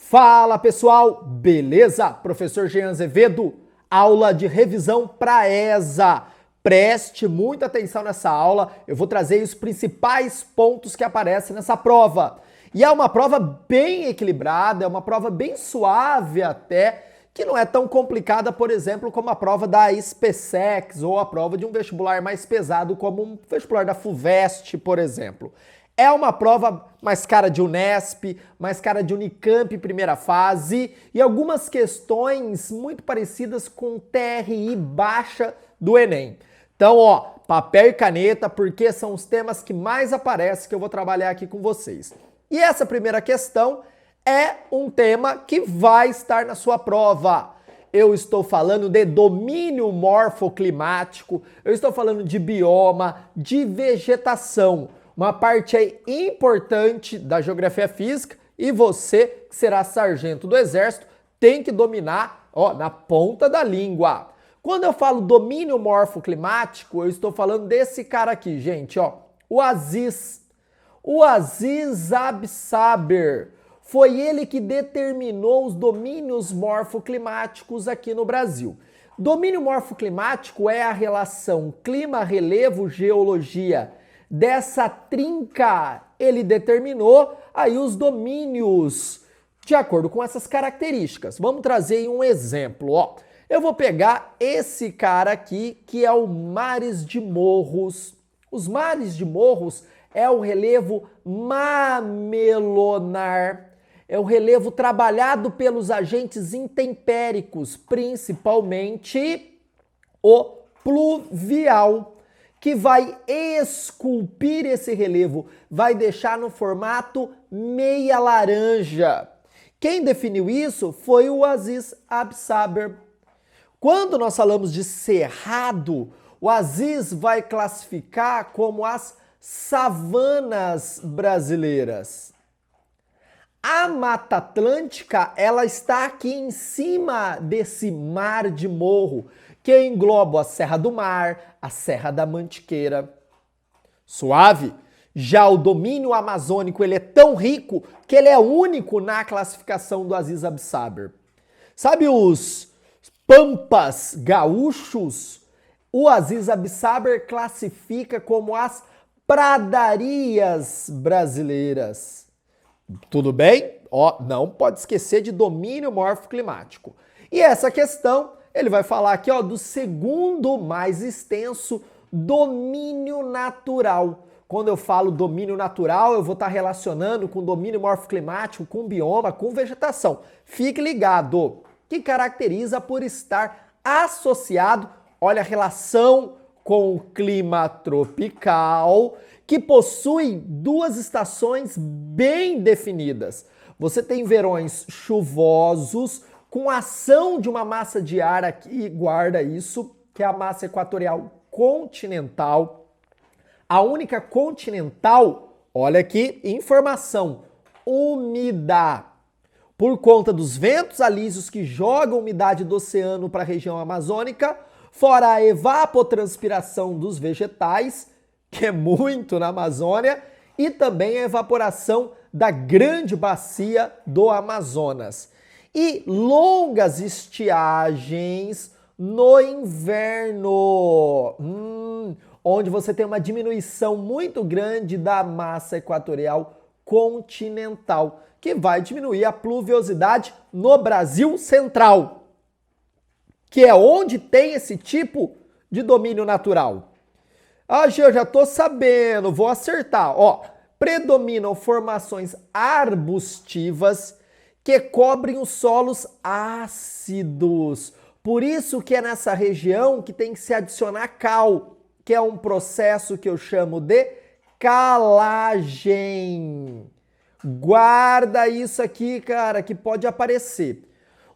Fala pessoal, beleza? Professor Jean Azevedo, aula de revisão para ESA. Preste muita atenção nessa aula, eu vou trazer os principais pontos que aparecem nessa prova. E é uma prova bem equilibrada, é uma prova bem suave até, que não é tão complicada, por exemplo, como a prova da SpaceX ou a prova de um vestibular mais pesado como um vestibular da FUVEST, por exemplo. É uma prova mais cara de Unesp, mais cara de Unicamp primeira fase e algumas questões muito parecidas com TRI baixa do Enem. Então, ó, papel e caneta, porque são os temas que mais aparecem que eu vou trabalhar aqui com vocês. E essa primeira questão é um tema que vai estar na sua prova. Eu estou falando de domínio morfoclimático, eu estou falando de bioma, de vegetação. Uma parte aí importante da geografia física e você, que será sargento do Exército, tem que dominar, ó, na ponta da língua. Quando eu falo domínio morfoclimático, eu estou falando desse cara aqui, gente, ó, o Aziz. O Aziz Absaber. Foi ele que determinou os domínios morfoclimáticos aqui no Brasil. Domínio morfoclimático é a relação clima, relevo, geologia. Dessa trinca, ele determinou aí os domínios de acordo com essas características. Vamos trazer um exemplo, ó. Eu vou pegar esse cara aqui, que é o Mares de Morros. Os Mares de Morros é o relevo mamelonar. É o relevo trabalhado pelos agentes intempéricos, principalmente o pluvial, que vai esculpir esse relevo, vai deixar no formato meia laranja. Quem definiu isso foi o Aziz Absaber. Quando nós falamos de cerrado, o Aziz vai classificar como as savanas brasileiras. A Mata Atlântica, ela está aqui em cima desse mar de morro, que engloba a Serra do Mar, a Serra da Mantiqueira. Suave? Já o domínio amazônico, ele é tão rico que ele é único na classificação do Aziz Absaber. Sabe os pampas gaúchos? O Aziz Absaber classifica como as pradarias brasileiras. Tudo bem? Ó, não pode esquecer de domínio morfoclimático. E essa questão, ele vai falar aqui, ó, do segundo mais extenso domínio natural. Quando eu falo domínio natural, eu vou estar relacionando com domínio morfoclimático, com bioma, com vegetação. Fique ligado, que caracteriza por estar associado, olha a relação com o clima tropical, que possui duas estações bem definidas. Você tem verões chuvosos, com ação de uma massa de ar aqui, guarda isso, que é a massa equatorial continental. A única continental, olha aqui, informação, úmida. Por conta dos ventos alísios que jogam umidade do oceano para a região amazônica, fora a evapotranspiração dos vegetais, que é muito na Amazônia, e também a evaporação da grande bacia do Amazonas. E longas estiagens no inverno, onde você tem uma diminuição muito grande da massa equatorial continental, que vai diminuir a pluviosidade no Brasil central, que é onde tem esse tipo de domínio natural. Ah, Gê, eu já tô sabendo, vou acertar. Ó, predominam formações arbustivas que cobrem os solos ácidos. Por isso que é nessa região que tem que se adicionar cal, que é um processo que eu chamo de calagem. Guarda isso aqui, cara, que pode aparecer.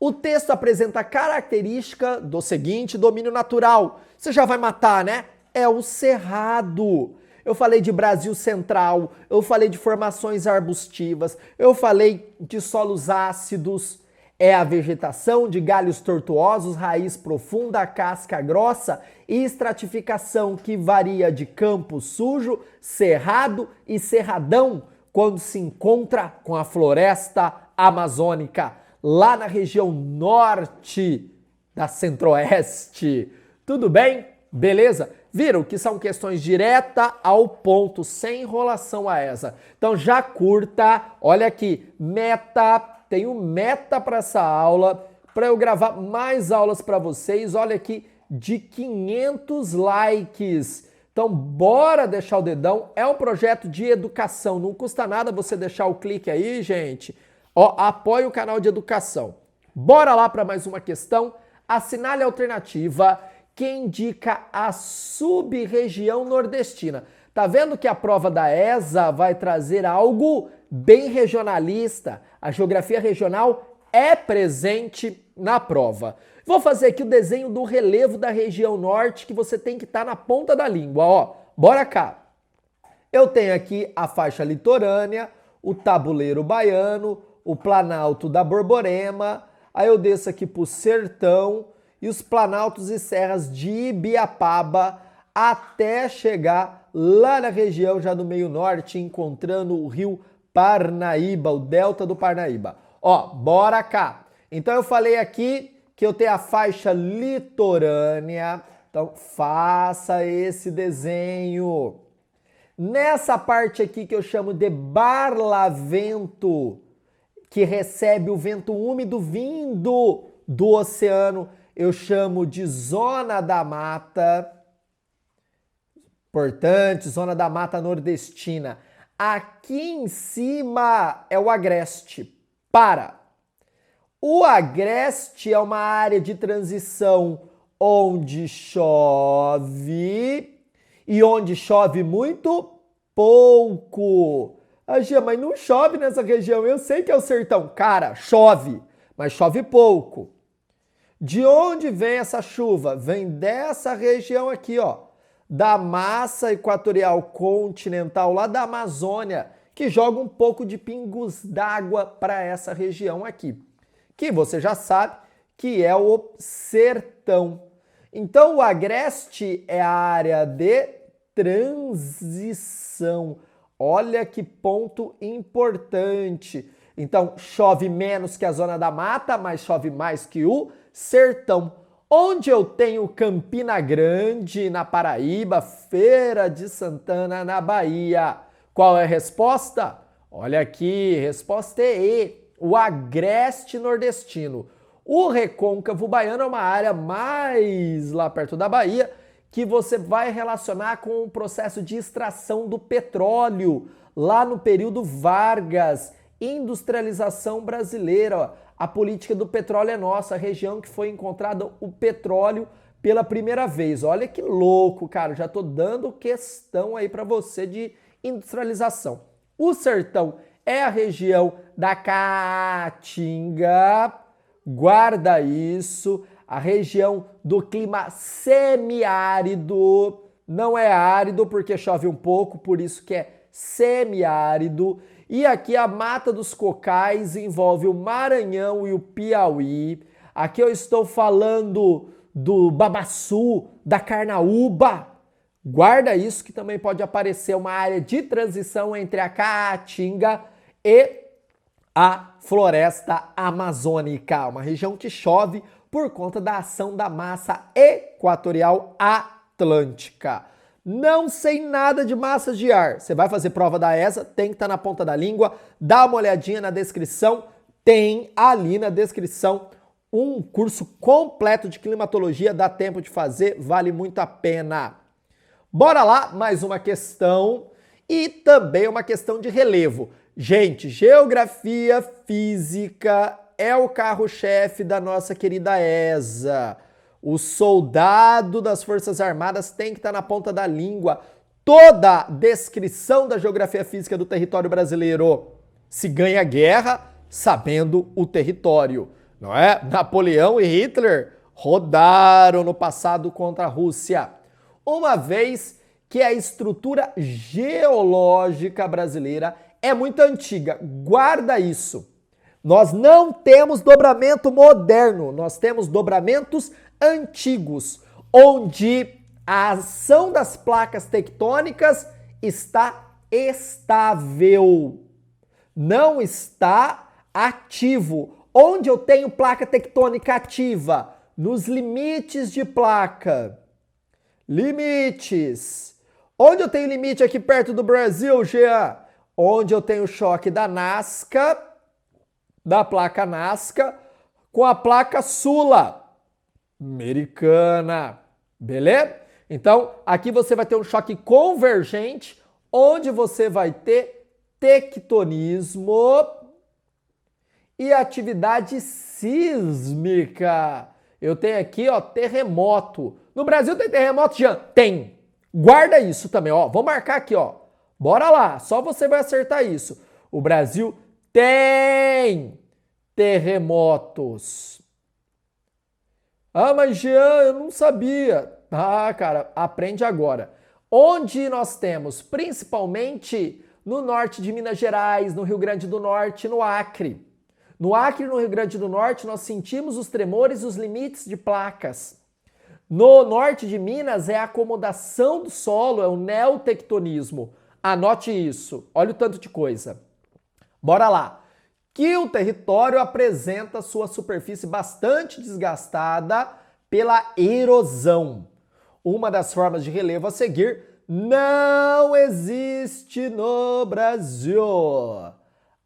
O texto apresenta a característica do seguinte domínio natural. Você já vai matar, né? É o cerrado. Eu falei de Brasil Central, eu falei de formações arbustivas, eu falei de solos ácidos. É a vegetação de galhos tortuosos, raiz profunda, casca grossa e estratificação que varia de campo sujo, cerrado e cerradão quando se encontra com a floresta amazônica, lá na região norte da Centro-Oeste. Tudo bem? Beleza? Viram que são questões direta ao ponto, sem enrolação a essa. Então já curta, olha aqui, meta, tenho meta para essa aula, para eu gravar mais aulas para vocês, olha aqui, de 500 likes. Então bora deixar o dedão, é um projeto de educação, não custa nada você deixar o clique aí, gente. Ó, apoia o canal de educação. Bora lá para mais uma questão, assinale a alternativa que indica a sub-região nordestina. Tá vendo que a prova da ESA vai trazer algo bem regionalista? A geografia regional é presente na prova. Vou fazer aqui o desenho do relevo da região norte que você tem que estar na ponta da língua, ó. Bora cá. Eu tenho aqui a faixa litorânea, o tabuleiro baiano, o planalto da Borborema, aí eu desço aqui pro sertão, e os planaltos e serras de Ibiapaba até chegar lá na região já do meio norte, encontrando o rio Parnaíba, o delta do Parnaíba. Ó, bora cá. Então eu falei aqui que eu tenho a faixa litorânea, então faça esse desenho. Nessa parte aqui que eu chamo de barlavento, que recebe o vento úmido vindo do oceano, eu chamo de zona da mata, importante, zona da mata nordestina. Aqui em cima é o agreste. O agreste é uma área de transição onde chove e onde chove muito pouco. Ah, Gia, mas não chove nessa região, eu sei que é o sertão. Cara, chove, mas chove pouco. De onde vem essa chuva? Vem dessa região aqui, ó, da massa equatorial continental, lá da Amazônia, que joga um pouco de pingos d'água para essa região aqui, que você já sabe que é o sertão. Então, o agreste é a área de transição. Olha que ponto importante. Então, chove menos que a zona da mata, mas chove mais que o sertão. Onde eu tenho Campina Grande, na Paraíba, Feira de Santana, na Bahia. Qual é a resposta? Olha aqui, resposta é E, o agreste nordestino. O recôncavo baiano é uma área mais lá perto da Bahia, que você vai relacionar com o processo de extração do petróleo, lá no período Vargas, industrialização brasileira, ó. A política do petróleo é nossa, a região que foi encontrado o petróleo pela primeira vez. Olha que louco, cara, já tô dando questão aí para você de industrialização. O sertão é a região da Caatinga, guarda isso, a região do clima semiárido, não é árido porque chove um pouco, por isso que é semiárido. E aqui a Mata dos Cocais envolve o Maranhão e o Piauí. Aqui eu estou falando do Babaçu, da Carnaúba. Guarda isso que também pode aparecer uma área de transição entre a Caatinga e a floresta amazônica. Uma região que chove por conta da ação da massa equatorial atlântica. Não sei nada de massas de ar. Você vai fazer prova da ESA, tem que estar na ponta da língua. Dá uma olhadinha na descrição. Tem ali na descrição um curso completo de climatologia. Dá tempo de fazer, vale muito a pena. Bora lá, mais uma questão. E também uma questão de relevo. Gente, geografia física é o carro-chefe da nossa querida ESA. O soldado das Forças Armadas tem que estar na ponta da língua. Toda descrição da geografia física do território brasileiro se ganha guerra sabendo o território, não é? Napoleão e Hitler rodaram no passado contra a Rússia, uma vez que a estrutura geológica brasileira é muito antiga. Guarda isso. Nós não temos dobramento moderno, nós temos dobramentos antigos, onde a ação das placas tectônicas está estável. Não está ativo. Onde eu tenho placa tectônica ativa? Nos limites de placa. Limites. Onde eu tenho limite aqui perto do Brasil, Jean? Onde eu tenho choque da Nazca, da placa Nazca, com a placa sul-americana. Beleza? Então, aqui você vai ter um choque convergente, onde você vai ter tectonismo e atividade sísmica. Eu tenho aqui, ó, terremoto. No Brasil tem terremoto, Jean? Tem. Guarda isso também, ó. Vou marcar aqui, ó. Bora lá, só você vai acertar isso. O Brasil tem terremotos. Ah, mas Jean, eu não sabia. Ah, cara, aprende agora. Onde nós temos, principalmente no norte de Minas Gerais, no Rio Grande do Norte, no Acre. No Acre e no Rio Grande do Norte, nós sentimos os tremores e os limites de placas. No norte de Minas é a acomodação do solo, é o neotectonismo. Anote isso. Olha o tanto de coisa. Bora lá. Que o território apresenta sua superfície bastante desgastada pela erosão. Uma das formas de relevo a seguir não existe no Brasil.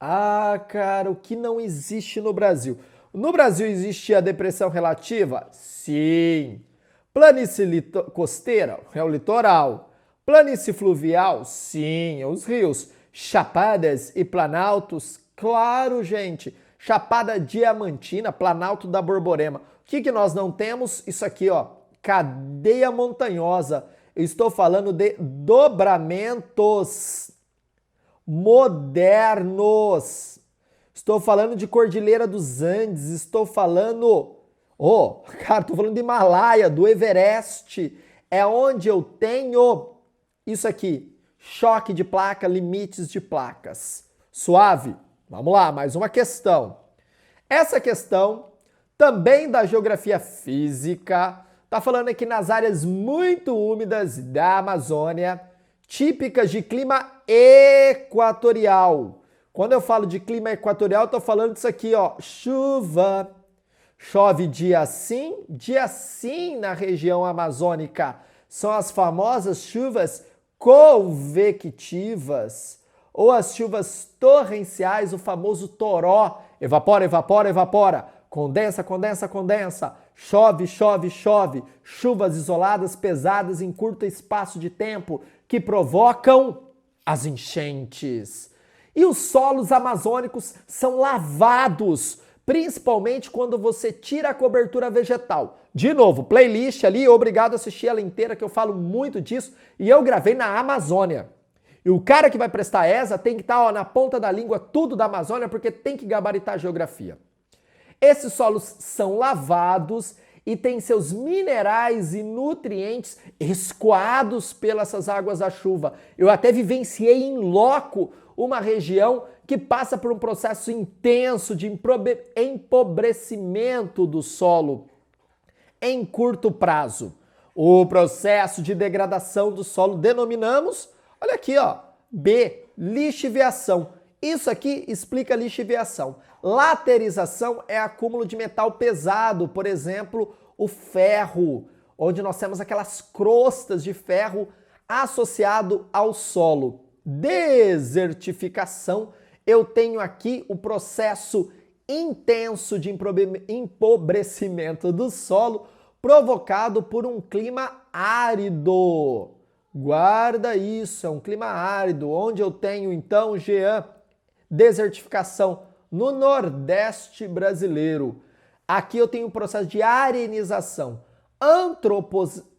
Ah, cara, o que não existe no Brasil? No Brasil existe a depressão relativa? Sim. Planície costeira? É o litoral. Planície fluvial? Sim, os rios. Chapadas e planaltos? Claro, gente. Chapada Diamantina, Planalto da Borborema. O que nós não temos? Isso aqui, ó. Cadeia montanhosa. Eu estou falando de dobramentos modernos. Estou falando de Cordilheira dos Andes. Estou falando... estou falando de Himalaia, do Everest. É onde eu tenho isso aqui. Choque de placa, limites de placas. Suave? Vamos lá, mais uma questão. Essa questão, também da geografia física, está falando aqui nas áreas muito úmidas da Amazônia, típicas de clima equatorial. Quando eu falo de clima equatorial, estou falando disso aqui, ó, chuva. Chove dia sim na região amazônica. São as famosas chuvas convectivas ou as chuvas torrenciais, o famoso toró. Evapora, evapora, evapora. Condensa, condensa, condensa. Chove, chove, chove. Chuvas isoladas, pesadas em curto espaço de tempo que provocam as enchentes. E os solos amazônicos são lavados, principalmente quando você tira a cobertura vegetal. De novo, playlist ali, obrigado a assistir ela inteira, que eu falo muito disso, e eu gravei na Amazônia. E o cara que vai prestar ESA tem que estar na ponta da língua tudo da Amazônia, porque tem que gabaritar a geografia. Esses solos são lavados e têm seus minerais e nutrientes escoados pelas águas da chuva. Eu até vivenciei em loco uma região que passa por um processo intenso de empobrecimento do solo em curto prazo. O processo de degradação do solo denominamos, olha aqui, ó, B, lixiviação. Isso aqui explica lixiviação. Laterização é acúmulo de metal pesado, por exemplo, o ferro, onde nós temos aquelas crostas de ferro associado ao solo. Desertificação, eu tenho aqui o processo intenso de empobrecimento do solo provocado por um clima árido. Guarda isso, é um clima árido, onde eu tenho então, Jean, desertificação no Nordeste brasileiro. Aqui eu tenho o processo de arenização.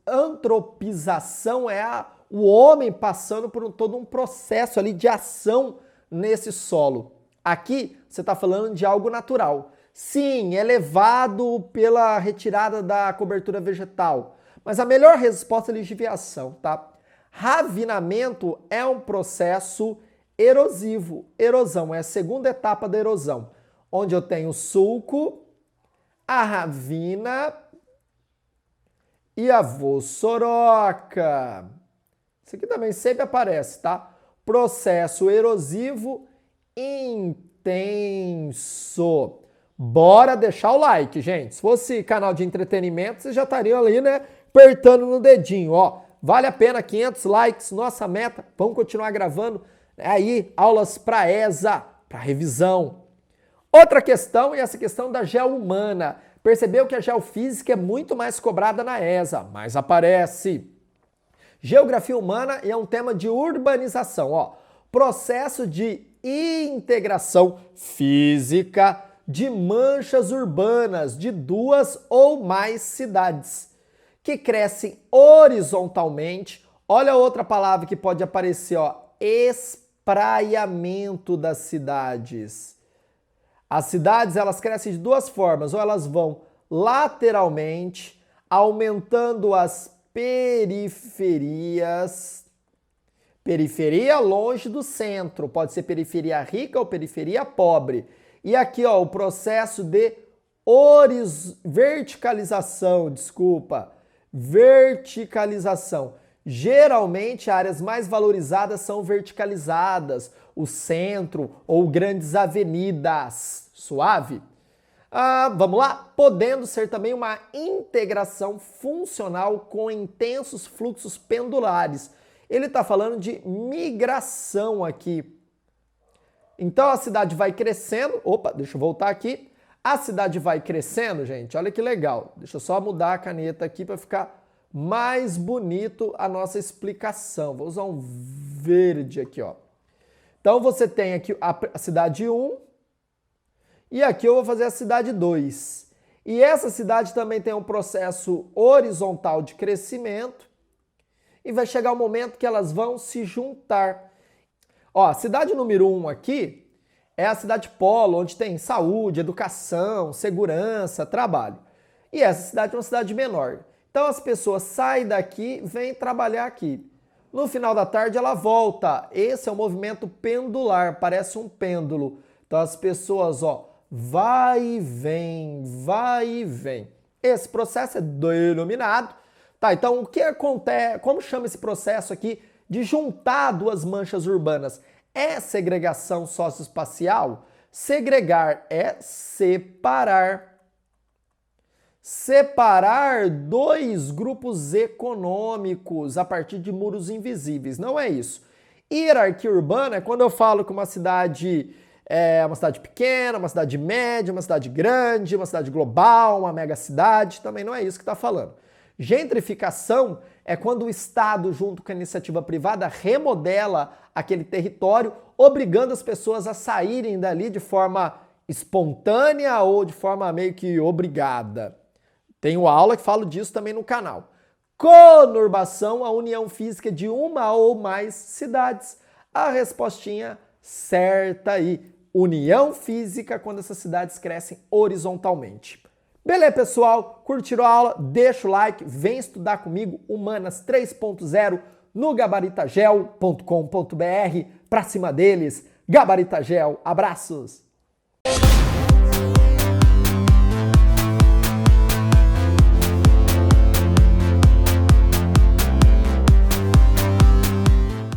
Antropização é o homem passando por todo um processo ali de ação nesse solo. Aqui você está falando de algo natural. Sim, é levado pela retirada da cobertura vegetal, mas a melhor resposta é lixiviação, tá? Ravinamento é um processo erosivo. Erosão é a segunda etapa da erosão, onde eu tenho o sulco, a ravina e a vossoroca. Isso aqui também sempre aparece, tá? Processo erosivo intenso. Bora deixar o like, gente. Se fosse canal de entretenimento, vocês já estariam ali, né, apertando no dedinho, ó. Vale a pena, 500 likes, nossa meta. Vamos continuar gravando aí aulas para ESA, para revisão. Outra questão, e essa questão da geohumana. Percebeu que a geofísica é muito mais cobrada na ESA, mas aparece. Geografia humana é um tema de urbanização, ó. Processo de integração física de manchas urbanas de 2 ou mais cidades que crescem horizontalmente. Olha outra palavra que pode aparecer, ó, espraiamento das cidades. As cidades, elas crescem de duas formas, ou elas vão lateralmente, aumentando as periferias. Periferia longe do centro, pode ser periferia rica ou periferia pobre. E aqui, ó, o processo de verticalização. Geralmente, áreas mais valorizadas são verticalizadas, o centro ou grandes avenidas. Suave? Vamos lá? Podendo ser também uma integração funcional com intensos fluxos pendulares. Ele está falando de migração aqui. Então a cidade vai crescendo. Opa, deixa eu voltar aqui. A cidade vai crescendo, gente. Olha que legal. Deixa eu só mudar a caneta aqui para ficar mais bonito a nossa explicação. Vou usar um verde aqui, ó. Então você tem aqui a cidade 1 e aqui eu vou fazer a cidade 2. E essa cidade também tem um processo horizontal de crescimento e vai chegar o momento que elas vão se juntar. Ó, a cidade número 1 aqui é a cidade polo, onde tem saúde, educação, segurança, trabalho. E essa cidade é uma cidade menor. Então as pessoas saem daqui e vêm trabalhar aqui. No final da tarde ela volta. Esse é o movimento pendular, parece um pêndulo. Então as pessoas, ó, vai e vem, vai e vem. Esse processo é denominado. Tá, então o que acontece, como chama esse processo aqui de juntar duas manchas urbanas? É segregação socioespacial? Segregar é separar. Separar dois grupos econômicos a partir de muros invisíveis. Não é isso. Hierarquia urbana é quando eu falo que uma cidade é uma cidade pequena, uma cidade média, uma cidade grande, uma cidade global, uma megacidade. Também não é isso que está falando. Gentrificação é quando o Estado, junto com a iniciativa privada, remodela aquele território, obrigando as pessoas a saírem dali de forma espontânea ou de forma meio que obrigada. Tenho aula que falo disso também no canal. Conurbação, a união física de uma ou mais cidades. A respostinha certa aí. União física quando essas cidades crescem horizontalmente. Beleza, pessoal? Curtiram a aula? Deixa o like, vem estudar comigo Humanas 3.0 no gabaritagel.com.br. Pra cima deles, Gabaritagel. Abraços!